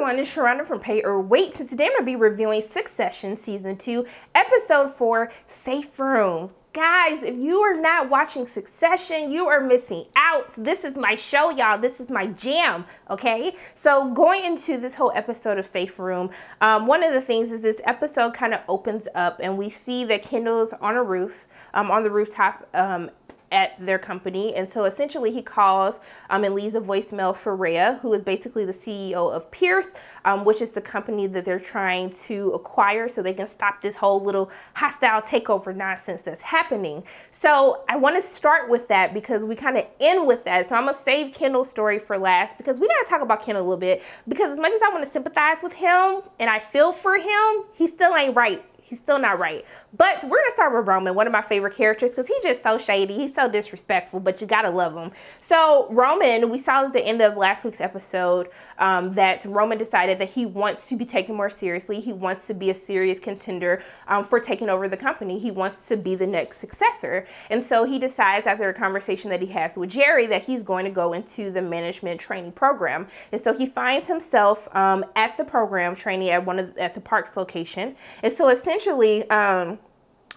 everyone, it's Sharonda from Pay or Wait. So today I'm going to be reviewing Succession Season 2, Episode 4, Safe Room. Guys, if you are not watching Succession, you are missing out. This is my show, y'all. This is my jam, okay? So going into this whole episode of Safe Room, one of the things is this episode kind of opens up and we see that Kendall's on a roof, on the rooftop, at their company. And so essentially he calls and leaves a voicemail for Rhea, who is basically the CEO of Pierce, which is the company that they're trying to acquire so they can stop this whole little hostile takeover nonsense that's happening. So I want to start with that because we kind of end with that. So I'm going to save Kendall's story for last because we got to talk about Kendall a little bit, because as much as I want to sympathize with him and I feel for him, he still ain't right. He's still not right. But we're going to start with Roman, one of my favorite characters, because he's just so shady. He's so disrespectful, but you got to love him. So Roman, we saw at the end of last week's episode that Roman decided that he wants to be taken more seriously. He wants to be a serious contender for taking over the company. He wants to be the next successor. And so he decides after a conversation that he has with Gerri that he's going to go into the management training program. And so he finds himself at the program training at the park's location. And so essentially,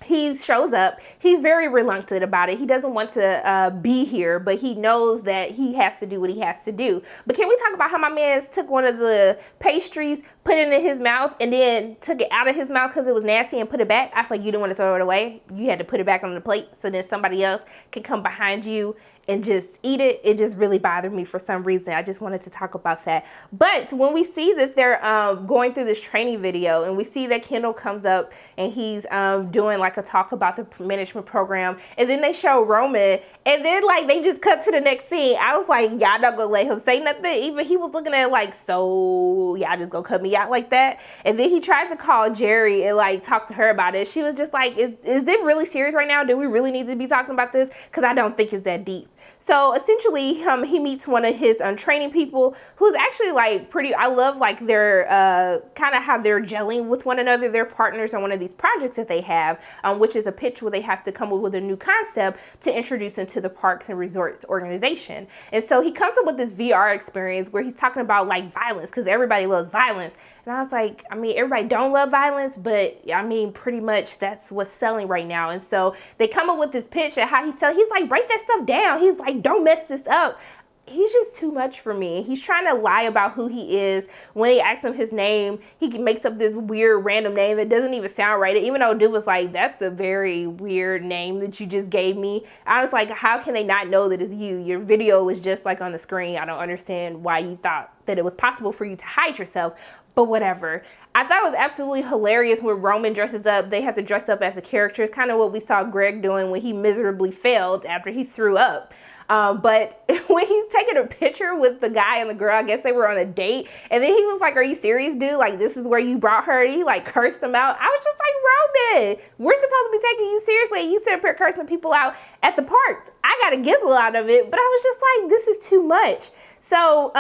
he shows up. He's very reluctant about it. He doesn't want to be here, but he knows that he has to do what he has to do. But can we talk about how my man took one of the pastries, put it in his mouth, and then took it out of his mouth because it was nasty and put it back? I was like, you didn't want to throw it away. You had to put it back on the plate so then somebody else can come behind you and just eat it. It just really bothered me for some reason. I just wanted to talk about that. But when we see that they're going through this training video and we see that Kendall comes up and he's doing like a talk about the management program, and then they show Roman, and then like they just cut to the next scene. I was like, y'all not gonna let him say nothing? Even he was looking at it like, so y'all just gonna cut me out like that? And then he tried to call Gerri and like talk to her about it. She was just like, is it really serious right now? Do we really need to be talking about this? Because I don't think it's that deep. So essentially, he meets one of his training people who's actually like pretty, I love like their kind of how they're gelling with one another. They're partners on one of these projects that they have, which is a pitch where they have to come up with a new concept to introduce into the Parks and Resorts organization. And so he comes up with this VR experience where he's talking about like violence, because everybody loves violence. And I was like, I mean, everybody don't love violence, but I mean, pretty much that's what's selling right now. And so they come up with this pitch and how he's like, break that stuff down. He's like, don't mess this up. He's just too much for me. He's trying to lie about who he is. When they ask him his name, he makes up this weird random name that doesn't even sound right. Even though dude was like, that's a very weird name that you just gave me. I was like, how can they not know that it's you? Your video was just like on the screen. I don't understand why you thought that it was possible for you to hide yourself. But whatever. I thought it was absolutely hilarious when Roman dresses up. They have to dress up as a character. It's kind of what we saw Greg doing when he miserably failed after he threw up. But when he's taking a picture with the guy and the girl, I guess they were on a date. And then he was like, are you serious, dude? Like, this is where you brought her? And he like cursed him out. I was just like, Roman, we're supposed to be taking you seriously. You sit up here cursing people out at the parks. I got a giggle out of it, but I was just like, this is too much. So,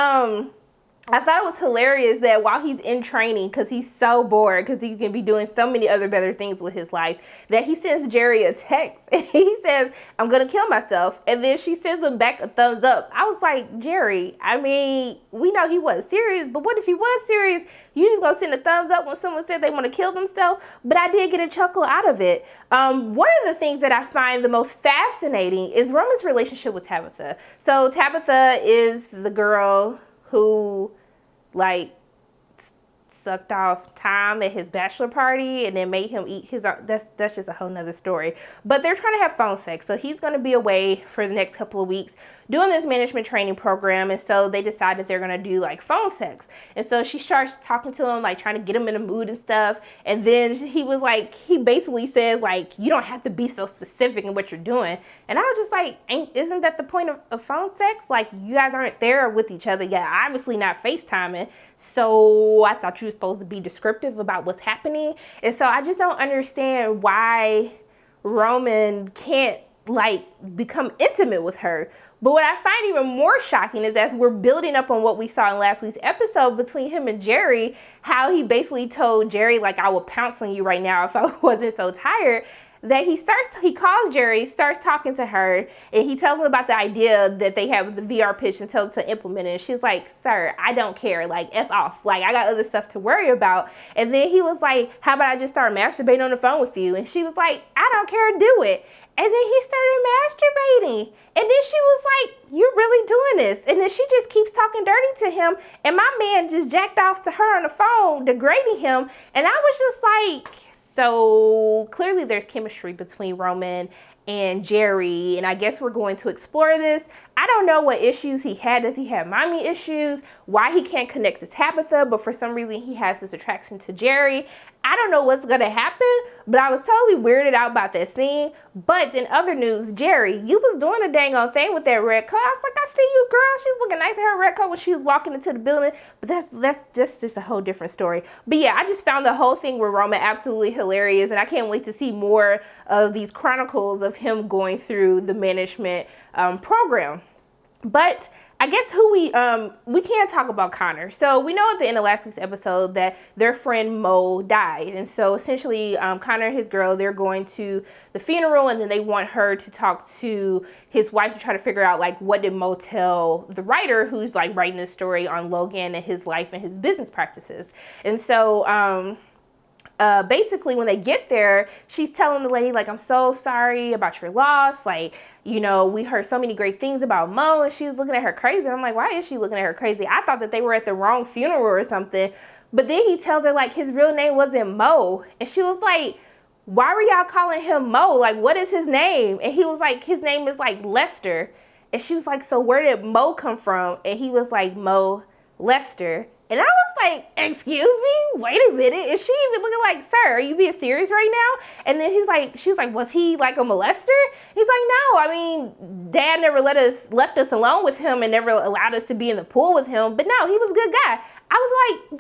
I thought it was hilarious that while he's in training, because he's so bored, because he can be doing so many other better things with his life, that he sends Gerri a text and he says, I'm going to kill myself. And then she sends him back a thumbs up. I was like, Gerri, I mean, we know he wasn't serious, but what if he was serious? You just going to send a thumbs up when someone said they want to kill themselves? But I did get a chuckle out of it. One of the things that I find the most fascinating is Roman's relationship with Tabitha. So Tabitha is the girl who like sucked off Tom at his bachelor party and then made him eat his own. That's just a whole nother story. But they're trying to have phone sex. So he's going to be away for the next couple of weeks doing this management training program. And so they decide that they're going to do like phone sex. And so she starts talking to him, like trying to get him in a mood and stuff. And then he was like, he basically says like, you don't have to be so specific in what you're doing. And I was just like, isn't that the point of phone sex? Like, you guys aren't there with each other yet, obviously not FaceTiming. So I thought you were supposed to be descriptive about what's happening. And so I just don't understand why Roman can't like become intimate with her. But what I find even more shocking is as we're building up on what we saw in last week's episode between him and Gerri, how he basically told Gerri, like, I would pounce on you right now if I wasn't so tired, that he calls Gerri, starts talking to her, and he tells him about the idea that they have with the VR pitch and tells her to implement it. And she's like, sir, I don't care. Like, F off. Like, I got other stuff to worry about. And then he was like, how about I just start masturbating on the phone with you? And she was like, I don't care, do it. And then he started masturbating. And then she was like, you're really doing this. And then she just keeps talking dirty to him. And my man just jacked off to her on the phone, degrading him. And I was just like, so clearly there's chemistry between Roman and Gerri. And I guess we're going to explore this. I don't know what issues he had. Does he have mommy issues? Why he can't connect to Tabitha, but for some reason he has this attraction to Gerri. I don't know what's going to happen, but I was totally weirded out about that scene. But in other news, Gerri, you was doing a dang on thing with that red coat. I was like, I see you, girl. She was looking nice in her red coat when she was walking into the building. But that's just a whole different story. But yeah, I just found the whole thing with Roman absolutely hilarious. And I can't wait to see more of these chronicles of him going through the management program. But I guess who we can't talk about Connor. So we know at the end of last week's episode that their friend Mo died. And so essentially Connor and his girl, they're going to the funeral, and then they want her to talk to his wife to try to figure out like what did Mo tell the writer who's like writing this story on Logan and his life and his business practices. And so basically when they get there, she's telling the lady like, I'm so sorry about your loss. Like, you know, we heard so many great things about Mo. And she's looking at her crazy. And I'm like, why is she looking at her crazy? I thought that they were at the wrong funeral or something. But then he tells her like his real name wasn't Mo. And she was like, why were y'all calling him Mo? Like, what is his name? And he was like, his name is like Lester. And she was like, so where did Mo come from? And he was like, Mo Lester. And I was like, excuse me? Wait a minute. Is she even looking like, sir, are you being serious right now? And then she's like, was he like a molester? He's like, no, I mean, dad never left us alone with him and never allowed us to be in the pool with him. But no, he was a good guy. I was like,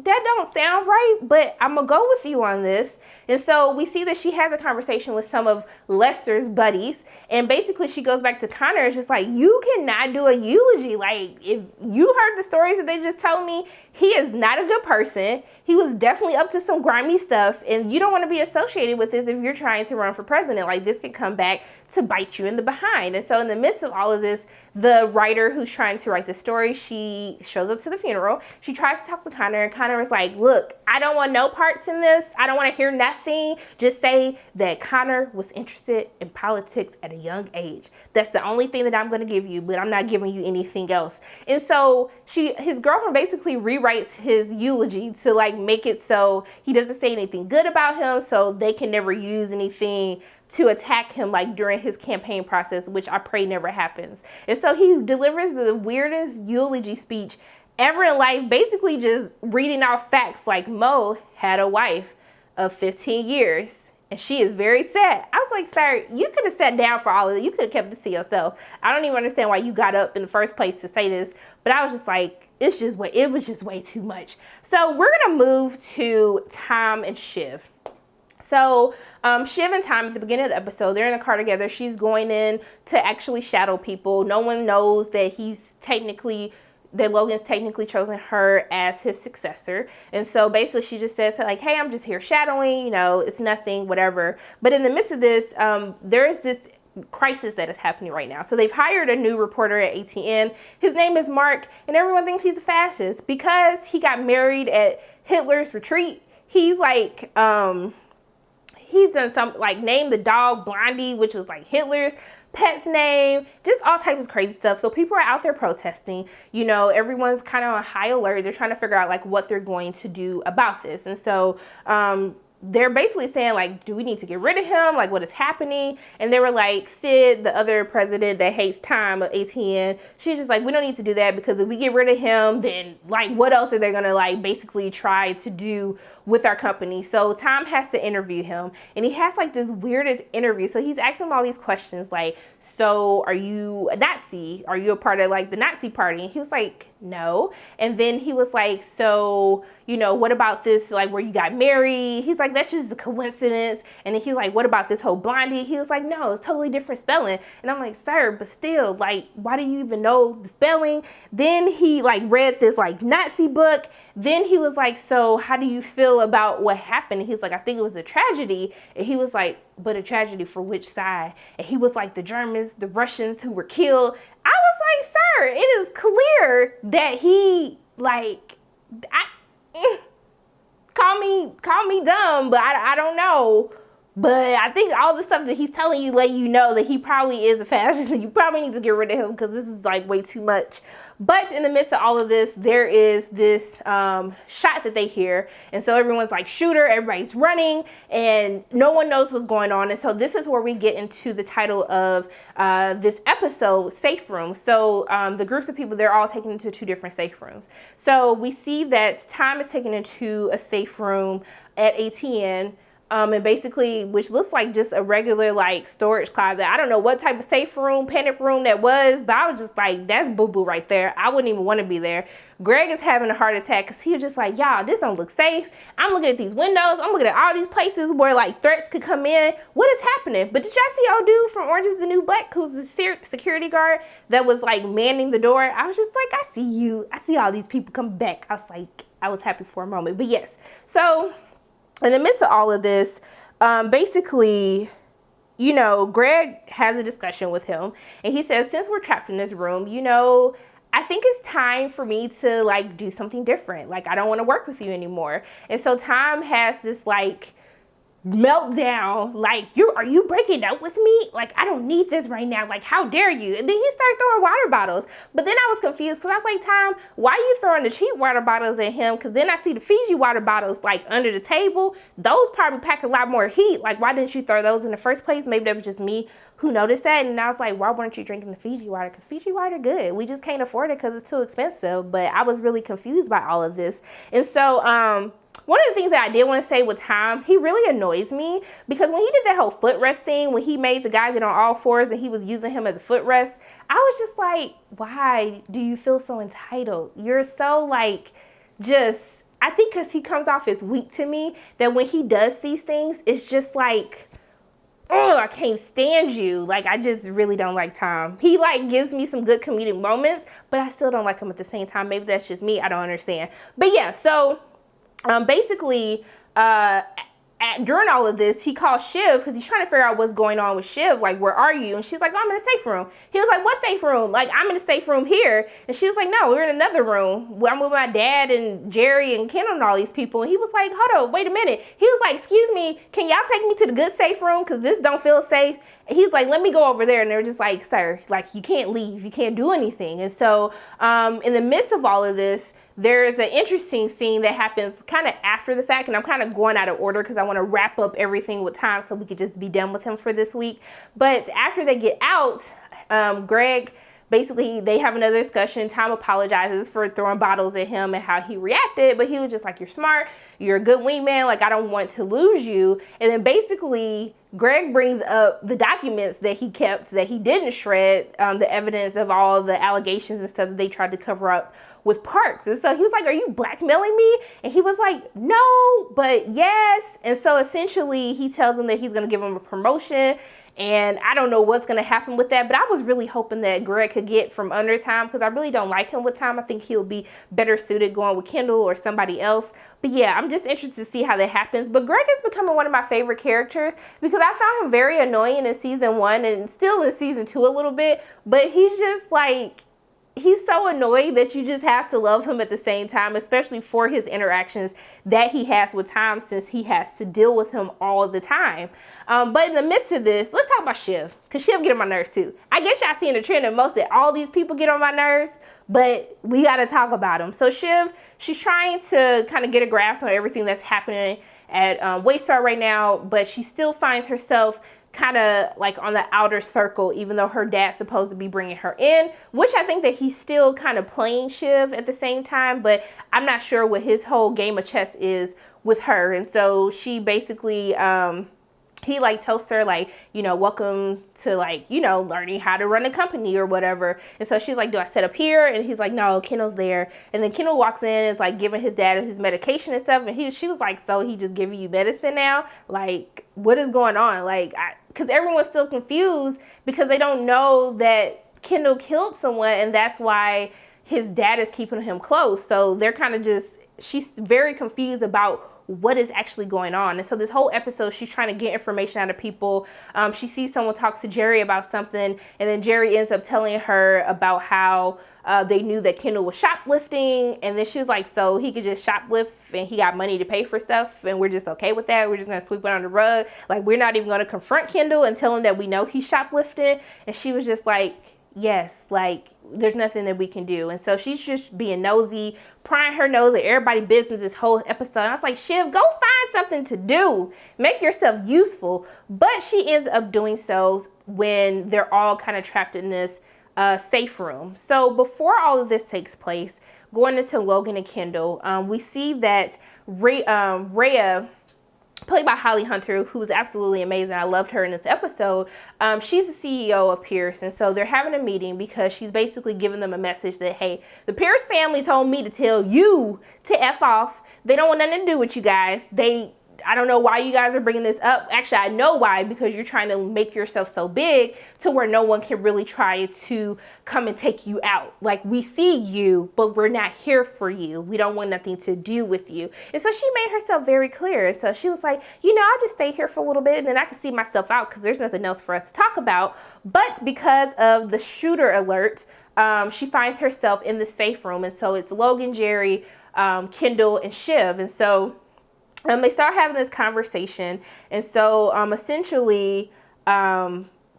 that don't sound right, but I'm gonna go with you on this. And so we see that she has a conversation with some of Lester's buddies, and basically she goes back to Connor. It's just like, you cannot do a eulogy. Like, if you heard the stories that they just told me, he is not a good person. He was definitely up to some grimy stuff, and you don't want to be associated with this if you're trying to run for president. Like, this can come back to bite you in the behind. And so in the midst of all of this, the writer who's trying to write the story, she shows up to the funeral. She tries to talk to Connor, and Connor was like, look, I don't want no parts in this. I don't want to hear nothing. Just say that Connor was interested in politics at a young age. That's the only thing that I'm going to give you, but I'm not giving you anything else. And so his girlfriend basically rewrites his eulogy to like make it so he doesn't say anything good about him, so they can never use anything to attack him like during his campaign process, which I pray never happens. And so he delivers the weirdest eulogy speech ever in life, basically just reading out facts like Mo had a wife of 15 years and she is very sad. I was like, sir, you could have sat down for all of it. You could have kept this to yourself. I don't even understand why you got up in the first place to say this, but I was just like, it was just way too much. So we're gonna move to Tom and Shiv. So Shiv and Tom, at the beginning of the episode, they're in the car together. She's going in to actually shadow people. No one knows that Logan's technically chosen her as his successor. And so basically she just says like, hey, I'm just here shadowing, you know, it's nothing, whatever. But in the midst of this, there is this crisis that is happening right now. So they've hired a new reporter at ATN. His name is Mark, and everyone thinks he's a fascist because he got married at Hitler's retreat. He's like, he's done some, like, name the dog Blondie, which was like Hitler's pet's name, just all types of crazy stuff. So people are out there protesting, you know, everyone's kind of on high alert. They're trying to figure out like what they're going to do about this. And so they're basically saying like, do we need to get rid of him? Like, what is happening? And they were like, Sid, the other president that hates Tom of ATN, she's just like, we don't need to do that, because if we get rid of him, then like what else are they gonna like basically try to do with our company? So Tom has to interview him, and he has like this weirdest interview. So he's asking him all these questions like, so are you a Nazi? Are you a part of like the Nazi party? And he was like, no. And then he was like, so, what about this, like, where you got married? He's like, that's just a coincidence. And then he's like, what about this whole Blondie? He was like, no, it's totally different spelling. And I'm like, sir, but still, like, why do you even know the spelling? Then he, like, read this, like, Nazi book. Then he was like, so how do you feel about what happened? And he's like, I think it was a tragedy. And he was like, but a tragedy for which side? And he was like, the Germans, the Russians who were killed. I was like, sir, it is clear that he, like, call me dumb, but I don't know. But I think all the stuff that he's telling you let you know that he probably is a fascist and you probably need to get rid of him because this is like way too much. But in the midst of all of this, there is this shot that they hear. And so everyone's like, shooter, everybody's running and no one knows what's going on. And so this is where we get into the title of this episode, Safe Room. So the groups of people, they're all taken into two different safe rooms. So we see that Tom is taken into a safe room at ATN. And basically, which looks like just a regular like storage closet. I don't know what type of safe room, panic room that was, but I was just like, that's boo-boo right there. I wouldn't even want to be there. Greg is having a heart attack because he was just like, y'all, this don't look safe. I'm looking at these windows. I'm looking at all these places where like threats could come in. What is happening? But did y'all see old dude from Orange is the New Black, who's the security guard that was like manning the door? I was just like, I see you. I see all these people come back. I was like, I was happy for a moment. But yes, so in the midst of all of this, basically, Greg has a discussion with him and he says, since we're trapped in this room, I think it's time for me to like do something different. Like, I don't want to work with you anymore. And so Tom has this like meltdown, like, are you breaking up with me? Like, I don't need this right now. Like, how dare you? And then he started throwing water bottles. But then I was confused because I was like, Tom, why are you throwing the cheap water bottles at him? Because then I see the Fiji water bottles like under the table. Those probably pack a lot more heat. Like, why didn't you throw those in the first place? Maybe that was just me who noticed that. And I was like, why weren't you drinking the Fiji water? Because Fiji water good. We just can't afford it because it's too expensive. But I was really confused by all of this. And so, one of the things that I did want to say with Tom, he really annoys me because when he did that whole footrest thing, when he made the guy get on all fours and he was using him as a footrest, I was just like, why do you feel so entitled? You're so like, I think because he comes off as weak to me, that when he does these things, it's just like, oh, I can't stand you. Like, I just really don't like Tom. He like gives me some good comedic moments, but I still don't like him at the same time. Maybe that's just me. I don't understand. But yeah, so basically, during all of this, he calls Shiv because he's trying to figure out what's going on with Shiv. Like, where are you? And she's like, oh, I'm in a safe room. He was like, what safe room? Like, I'm in a safe room here. And she was like, no, we're in another room. I'm with my dad and Gerri and Kendall and all these people. And he was like, hold on, wait a minute. He was like, excuse me, can y'all take me to the good safe room? Because this don't feel safe. And he's like, let me go over there. And they're just like, sir, like, you can't leave. You can't do anything. And so in the midst of all of this, there's an interesting scene that happens kind of after the fact, and I'm kind of going out of order because I want to wrap up everything with Tom so we could just be done with him for this week. But after they get out, Greg, basically, they have another discussion. Tom apologizes for throwing bottles at him and how he reacted, but he was just like, you're smart, you're a good wingman, like, I don't want to lose you. And then basically, Greg brings up the documents that he kept that he didn't shred, the evidence of all the allegations and stuff that they tried to cover up with Parks. And so he was like, are you blackmailing me? And he was like, no, but yes. And so essentially he tells him that he's going to give him a promotion. And I don't know what's going to happen with that, but I was really hoping that Greg could get from under Tom because I really don't like him with Tom. I think he'll be better suited going with Kendall or somebody else. But yeah, I'm just interested to see how that happens. But Greg is becoming one of my favorite characters because I found him very annoying in season 1 and still in season 2 a little bit. But he's just like, he's so annoying that you just have to love him at the same time, especially for his interactions that he has with Tom since he has to deal with him all the time. But in the midst of this, let's talk about Shiv, because Shiv get on my nerves too. I guess y'all seeing the trend that most that all these people get on my nerves, but we got to talk about him. So Shiv, she's trying to kind of get a grasp on everything that's happening at Waystar right now, but she still finds herself kind of like on the outer circle, even though her dad's supposed to be bringing her in, which I think that he's still kind of playing Shiv at the same time, but I'm not sure what his whole game of chess is with her. And so she basically he like toasts her like, you know, welcome to like, you know, learning how to run a company or whatever. And so she's like, do I sit up here? And he's like, no, Kendall's there. And then Kendall walks in and is like giving his dad his medication and stuff. And she was like, so he just giving you medicine now? Like, what is going on? Like, because everyone's still confused because they don't know that Kendall killed someone, and that's why his dad is keeping him close. So they're kind of just, she's very confused about what is actually going on. And so this whole episode, she's trying to get information out of people. She sees someone talks to Gerri about something, and then Gerri ends up telling her about how they knew that Kendall was shoplifting. And then she was like, so he could just shoplift and he got money to pay for stuff, and we're just okay with that? We're just gonna sweep it under the rug? Like, we're not even gonna confront Kendall and tell him that we know he's shoplifting? And she was just like, yes, like, there's nothing that we can do. And so she's just being nosy, prying her nose at everybody's business this whole episode. And I was like, Shiv, go find something to do. Make yourself useful. But she ends up doing so when they're all kind of trapped in this safe room. So before all of this takes place, going into Logan and Kendall, we see that Rhea, played by Holly Hunter, who was absolutely amazing. I loved her in this episode. She's the CEO of Pierce, and so they're having a meeting because she's basically giving them a message that, hey, the Pierce family told me to tell you to F off. They don't want nothing to do with you guys. I don't know why you guys are bringing this up. Actually, I know why, because you're trying to make yourself so big to where no one can really try to come and take you out. Like, we see you, but we're not here for you. We don't want nothing to do with you. And so she made herself very clear. So she was like, you know, I'll just stay here for a little bit and then I can see myself out because there's nothing else for us to talk about. But because of the shooter alert, she finds herself in the safe room. And so it's Logan, Gerri, Kendall, and Shiv. And so they start having this conversation, and so essentially,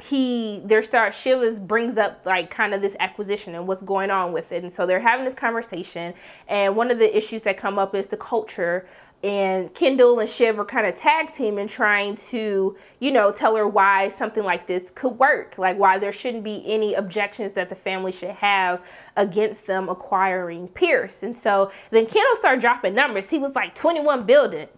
Shiv brings up like kind of this acquisition and what's going on with it, and so they're having this conversation. And one of the issues that come up is the culture. And Kendall and Shiv are kind of tag teaming, trying to, you know, tell her why something like this could work, like why there shouldn't be any objections that the family should have against them acquiring Pierce. And so then Kendall started dropping numbers. He was like 21 billion.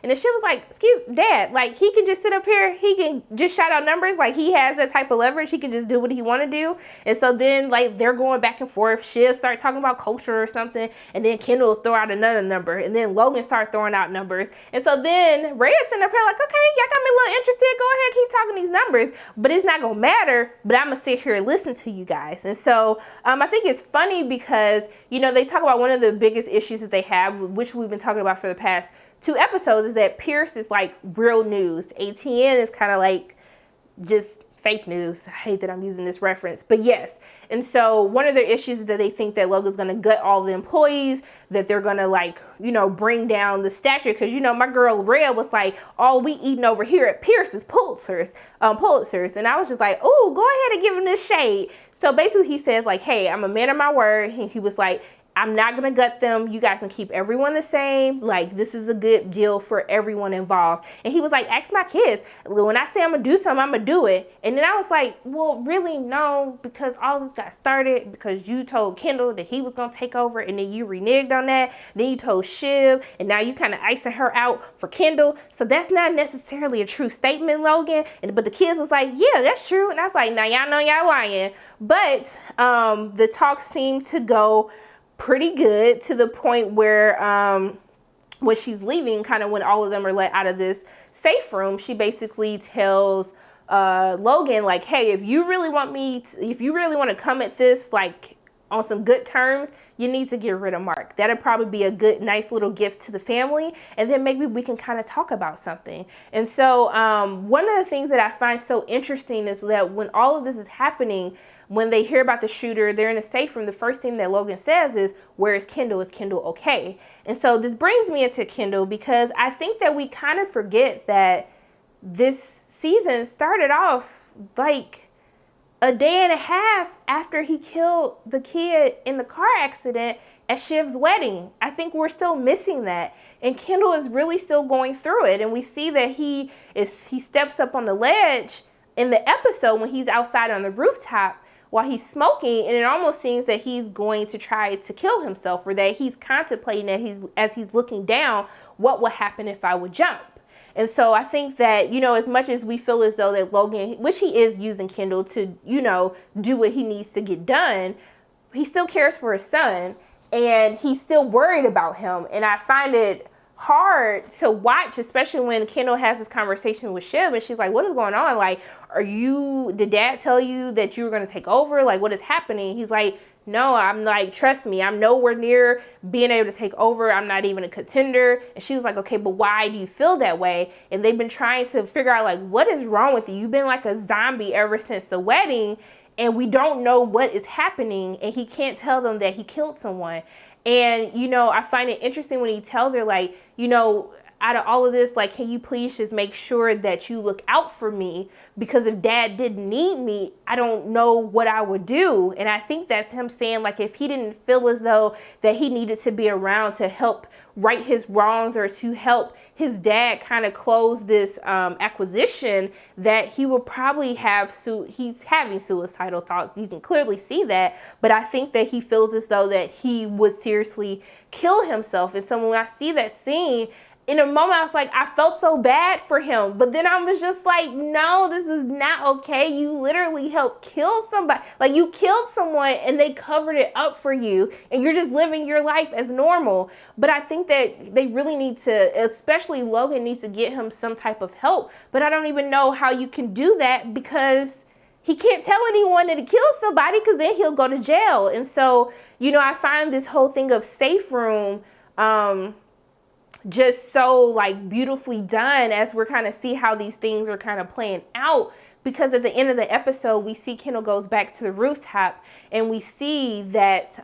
And then she was like, excuse Dad, like, he can just sit up here, he can just shout out numbers, like he has that type of leverage, he can just do what he want to do. And so then like they're going back and forth. She'll start talking about culture or something, and then Kendall will throw out another number, and then Logan start throwing out numbers. And so then Rhea's sitting up here like, okay, y'all got me a little interested, go ahead, keep talking these numbers, but it's not gonna matter, but I'm gonna sit here and listen to you guys. And so I think it's funny because, you know, they talk about one of the biggest issues that they have, which we've been talking about for the past 2 episodes, is that Pierce is like real news. ATN is kind of like just fake news. I hate that I'm using this reference, but yes. And so one of their issues is that they think that Logan's going to gut all the employees, that they're going to, like, you know, bring down the stature. Because, you know, my girl Rhea was like, all we eating over here at Pierce is Pulitzers. And I was just like, oh, go ahead and give him this shade. So basically he says like, hey, I'm a man of my word. He was like, I'm not going to gut them. You guys can keep everyone the same. Like, this is a good deal for everyone involved. And he was like, ask my kids. When I say I'm going to do something, I'm going to do it. And then I was like, well, really, no, because all this got started because you told Kendall that he was going to take over, and then you reneged on that. Then you told Shiv, and now you kind of icing her out for Kendall. So that's not necessarily a true statement, Logan. But the kids was like, yeah, that's true. And I was like, now y'all know y'all lying. But the talk seemed to go pretty good, to the point where when she's leaving, kind of when all of them are let out of this safe room, she basically tells Logan like, hey, if you really want to come at this like on some good terms, you need to get rid of Mark. That'd probably be a good, nice little gift to the family. And then maybe we can kind of talk about something. And so one of the things that I find so interesting is that when all of this is happening, when they hear about the shooter, they're in a safe room, the first thing that Logan says is, where is Kendall? Is Kendall okay? And so this brings me into Kendall, because I think that we kind of forget that this season started off like a day and a half after he killed the kid in the car accident at Shiv's wedding. I think we're still missing that. And Kendall is really still going through it. And we see that he steps up on the ledge in the episode when he's outside on the rooftop while he's smoking, and it almost seems that he's going to try to kill himself, or that he's contemplating that as he's looking down, what would happen if I would jump? And so I think that, you know, as much as we feel as though that Logan, which he is using Kendall to, you know, do what he needs to get done, he still cares for his son and he's still worried about him. And I find it hard to watch, especially when Kendall has this conversation with Shiv and she's like, what is going on? Like, did dad tell you that you were going to take over? Like, what is happening? He's like, no, I'm like, trust me, I'm nowhere near being able to take over. I'm not even a contender. And she was like, okay, but why do you feel that way? And they've been trying to figure out, like, what is wrong with you? You've been like a zombie ever since the wedding, and we don't know what is happening. And he can't tell them that he killed someone. And, you know, I find it interesting when he tells her, like, you know, out of all of this, like, can you please just make sure that you look out for me? Because if dad didn't need me, I don't know what I would do. And I think that's him saying, like, if he didn't feel as though that he needed to be around to help right his wrongs or to help his dad kind of close this acquisition, that he will probably have, he's having suicidal thoughts. You can clearly see that. But I think that he feels as though that he would seriously kill himself. And so when I see that scene, in a moment, I was like, I felt so bad for him. But then I was just like, no, this is not okay. You literally helped kill somebody. Like, you killed someone and they covered it up for you. And you're just living your life as normal. But I think that they really need to, especially Logan needs to get him some type of help. But I don't even know how you can do that because he can't tell anyone that he killed somebody because then he'll go to jail. And so, you know, I find this whole thing of safe room, just so like beautifully done as we're kind of see how these things are kind of playing out, because at the end of the episode we see Kendall goes back to the rooftop and we see that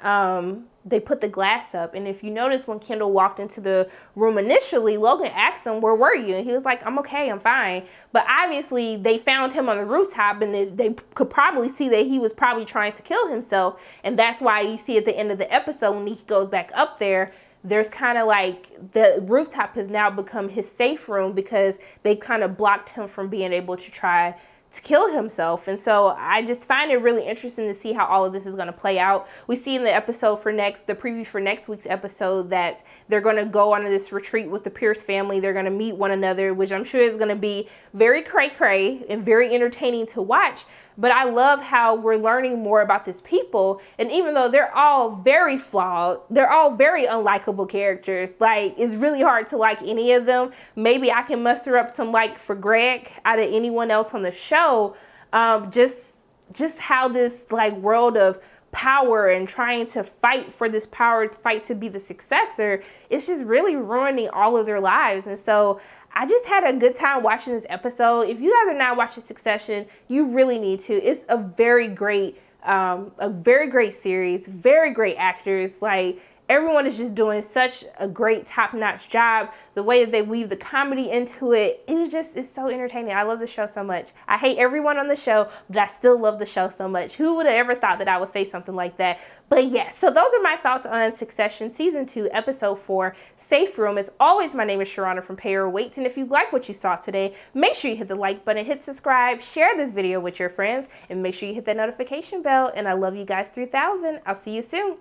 they put the glass up. And if you notice, when Kendall walked into the room initially, Logan asked him, where were you? And he was like, I'm okay, I'm fine. But obviously they found him on the rooftop and they could probably see that he was probably trying to kill himself. And that's why you see at the end of the episode when he goes back up there, there's kind of like the rooftop has now become his safe room because they kind of blocked him from being able to try to kill himself. And so I just find it really interesting to see how all of this is going to play out. We see in the episode for the preview for next week's episode, that they're going to go on this retreat with the Pierce family. They're going to meet one another, which I'm sure is going to be very cray-cray and very entertaining to watch. But I love how we're learning more about this people. And even though they're all very flawed, they're all very unlikable characters. Like, it's really hard to like any of them. Maybe I can muster up some like for Greg out of anyone else on the show. Just how this like world of power and trying to fight for this power, fight to be the successor, it's just really ruining all of their lives. And so I just had a good time watching this episode. If you guys are not watching Succession, you really need to. It's a very great series, very great actors. Like, everyone is just doing such a great top-notch job. The way that they weave the comedy into it, it's so entertaining. I love the show so much. I hate everyone on the show, but I still love the show so much. Who would have ever thought that I would say something like that? But yeah, so those are my thoughts on Succession Season 2, Episode 4, Safe Room. As always, my name is Sharona from Pay or Wait. And if you like what you saw today, make sure you hit the like button, hit subscribe, share this video with your friends, and make sure you hit that notification bell. And I love you guys 3000. I'll see you soon.